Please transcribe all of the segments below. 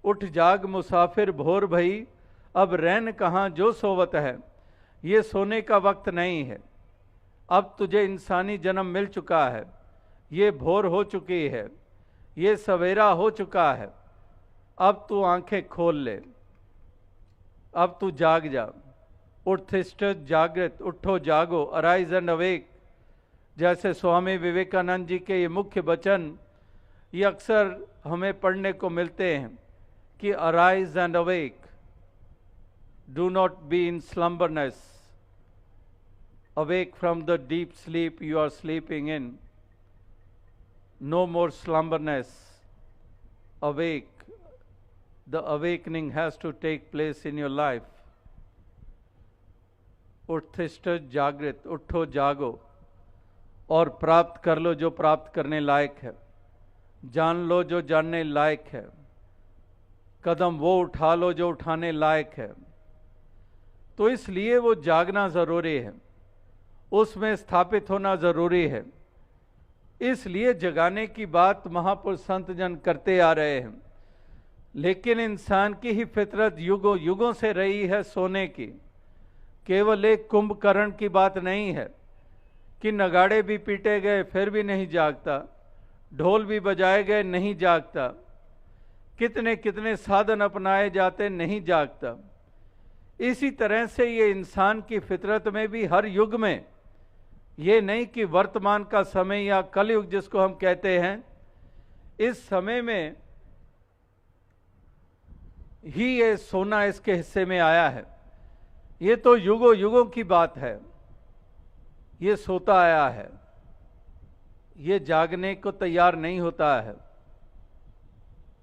उठ जाग मुसाफिर भोर भई, अब रैन कहाँ जो सोवत है। ये सोने का वक्त नहीं है। अब तुझे इंसानी जन्म मिल चुका है। ये भोर हो चुकी है, ये सवेरा हो चुका है। अब तू आंखें खोल ले, अब तू जाग जा। उठिष्ठ जागृत, उठो जागो, अराइज एंड अवेक। जैसे स्वामी विवेकानंद जी के ये मुख्य वचन ये अक्सर हमें पढ़ने को मिलते हैं कि arise and awake, do not be in slumberness, awake from the deep sleep you are sleeping in. No more slumberness. Awake. The awakening has to take place in your life. उत्थिष्ठ जागृत, उठो जागो और प्राप्त कर लो जो प्राप्त करने लायक है। जान लो जो जानने लायक है। कदम वो उठा लो जो उठाने लायक है। तो इसलिए वो जागना ज़रूरी है, उसमें स्थापित होना ज़रूरी है। इसलिए जगाने की बात महापुरुष संत जन करते आ रहे हैं। लेकिन इंसान की ही फितरत युगों युगों से रही है सोने की। केवल एक कुंभकर्ण की बात नहीं है कि नगाड़े भी पीटे गए फिर भी नहीं जागता, ढोल भी बजाए गए नहीं जागता, कितने कितने साधन अपनाए जाते नहीं जागता। इसी तरह से ये इंसान की फितरत में भी हर युग में, ये नहीं कि वर्तमान का समय या कलयुग जिसको हम कहते हैं, इस समय में ही ये सोना इसके हिस्से में आया है। ये तो युगों युगों की बात है। ये सोता आया है, ये जागने को तैयार नहीं होता है।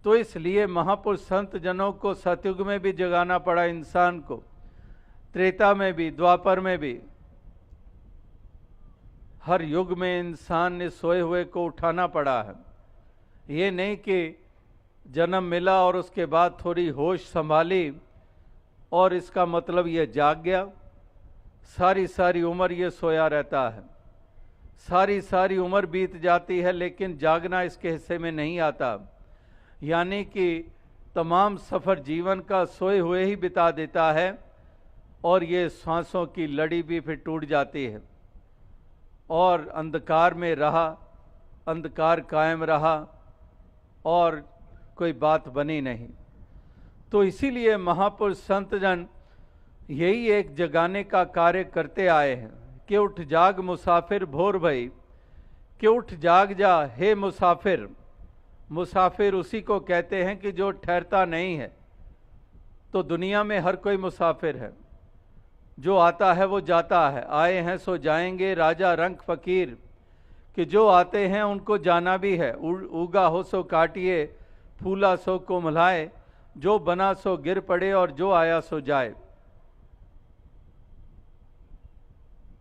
तो इसलिए महापुरुष संत जनों को सतयुग में भी जगाना पड़ा इंसान को, त्रेता में भी, द्वापर में भी। हर युग में इंसान ने सोए हुए को उठाना पड़ा है। ये नहीं कि जन्म मिला और उसके बाद थोड़ी होश संभाली और इसका मतलब ये जाग गया। सारी सारी उम्र ये सोया रहता है, सारी सारी उम्र बीत जाती है, लेकिन जागना इसके हिस्से में नहीं आता। यानी कि तमाम सफ़र जीवन का सोए हुए ही बिता देता है और ये सांसों की लड़ी भी फिर टूट जाती है और अंधकार में रहा, अंधकार कायम रहा और कोई बात बनी नहीं। तो इसीलिए महापुरुष संत जन यही एक जगाने का कार्य करते आए हैं कि उठ जाग मुसाफिर भोर भई, कि उठ जाग जा हे मुसाफिर। मुसाफिर उसी को कहते हैं कि जो ठहरता नहीं है। तो दुनिया में हर कोई मुसाफिर है, जो आता है वो जाता है। आए हैं सो जाएंगे राजा रंग फकीर, कि जो आते हैं उनको जाना भी है। उगा हो सो काटिए, फूला सो कुम्हलाए, जो बना सो गिर पड़े और जो आया सो जाए।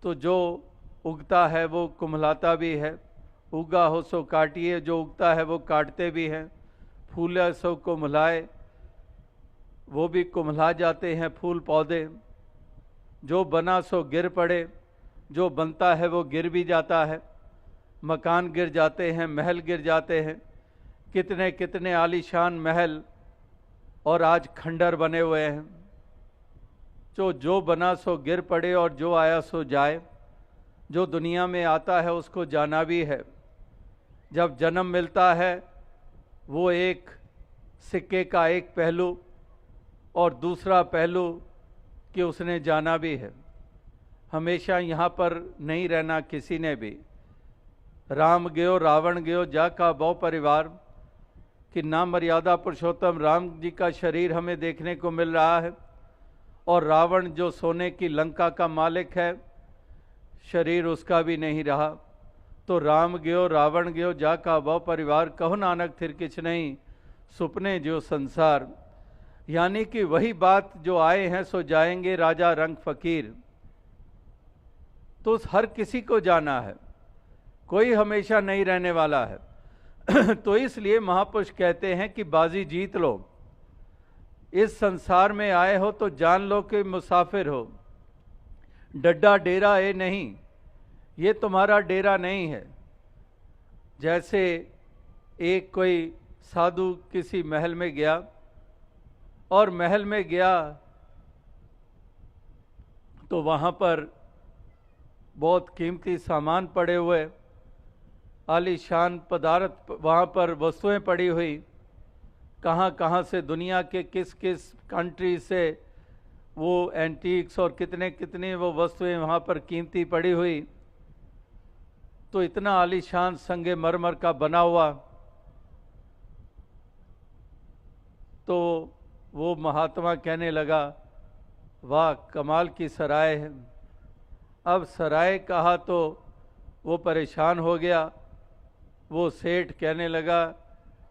तो जो उगता है वो कुम्हलाता भी है। उगा हो सो काटिए, जो उगता है वो काटते भी हैं। फूला सो कुम्हलाए, वो भी कुम्हला जाते हैं फूल पौधे। जो बना सो गिर पड़े, जो बनता है वो गिर भी जाता है। मकान गिर जाते हैं, महल गिर जाते हैं, कितने कितने आलीशान महल और आज खंडर बने हुए हैं। जो बना सो गिर पड़े और जो आया सो जाए। जो दुनिया में आता है उसको जाना भी है। जब जन्म मिलता है वो एक सिक्के का एक पहलू और दूसरा पहलू कि उसने जाना भी है। हमेशा यहाँ पर नहीं रहना किसी ने भी। राम गयो रावण गयो जा का बहु परिवार, कि नाम मर्यादा पुरुषोत्तम राम जी का शरीर हमें देखने को मिल रहा है और रावण जो सोने की लंका का मालिक है, शरीर उसका भी नहीं रहा। तो राम गयो रावण गयो जा का बहु परिवार, कहो नानक थिर किछ नहीं सुपने जो संसार। यानी कि वही बात, जो आए हैं सो जाएंगे राजा रंग फकीर। तो हर किसी को जाना है, कोई हमेशा नहीं रहने वाला है। तो इसलिए महापुरुष कहते हैं कि बाजी जीत लो। इस संसार में आए हो तो जान लो कि मुसाफिर हो। डड्डा डेरा ये नहीं, ये तुम्हारा डेरा नहीं है। जैसे एक कोई साधु किसी महल में गया और महल में गया तो वहाँ पर बहुत कीमती सामान पड़े हुए, आलीशान पदार्थ वहाँ पर वस्तुएं पड़ी हुई, कहाँ कहाँ से दुनिया के किस किस कंट्री से वो एंटीक्स और कितने कितने वो वस्तुएं वहाँ पर कीमती पड़ी हुई। तो इतना आलीशान संगे मरमर का बना हुआ। तो वो महात्मा कहने लगा, वाह कमाल की सराय है। अब सराय कहा तो वो परेशान हो गया। वो सेठ कहने लगा,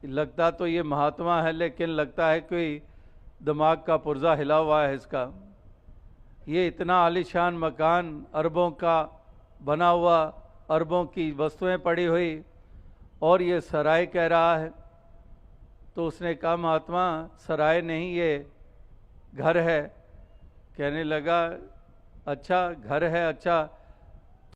लगता तो ये महात्मा है लेकिन लगता है कोई दिमाग का पुर्जा हिला हुआ है इसका। ये इतना आलीशान मकान, अरबों का बना हुआ, अरबों की वस्तुएं पड़ी हुई, और ये सराय कह रहा है। तो उसने कहा, महात्मा सराय नहीं, ये घर है। कहने लगा, अच्छा घर है, अच्छा